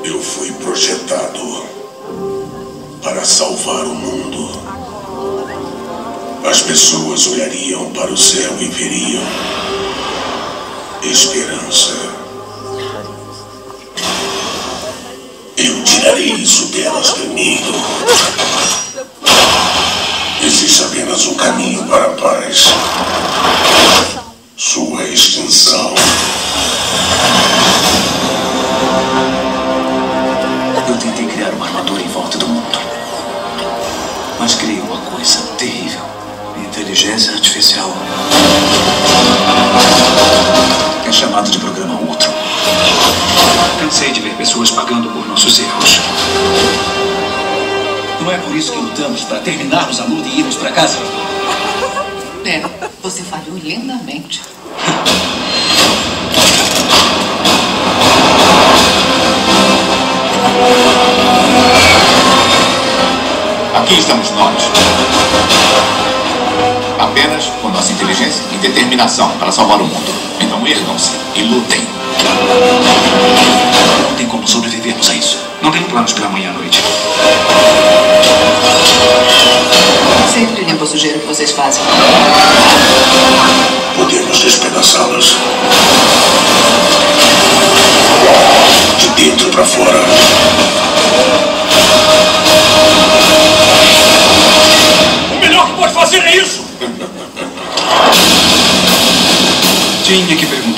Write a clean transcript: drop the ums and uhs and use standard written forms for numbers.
Eu fui projetado para salvar o mundo. As pessoas olhariam para o céu e veriam esperança. Eu tirarei isso delas primeiro. Existe apenas um caminho para a paz. Sua extinção. Eu tentei criar uma armadura em volta do mundo. Mas criei uma coisa terrível. Inteligência artificial. É chamado de programa Outro. Cansei de ver pessoas pagando por nossos erros. Não é por isso que lutamos, para terminarmos a luta e irmos para casa? É, você falhou lindamente. Aqui estamos nós. Apenas com nossa inteligência e determinação para salvar o mundo. Então ergam-se e lutem. Não tem como sobrevivermos a isso. Não tenho planos para amanhã à noite. Sempre limpo o sujeiro que vocês fazem. Podemos despedaçá-las. De dentro para fora. O melhor que pode fazer é isso! Tinha que perguntar.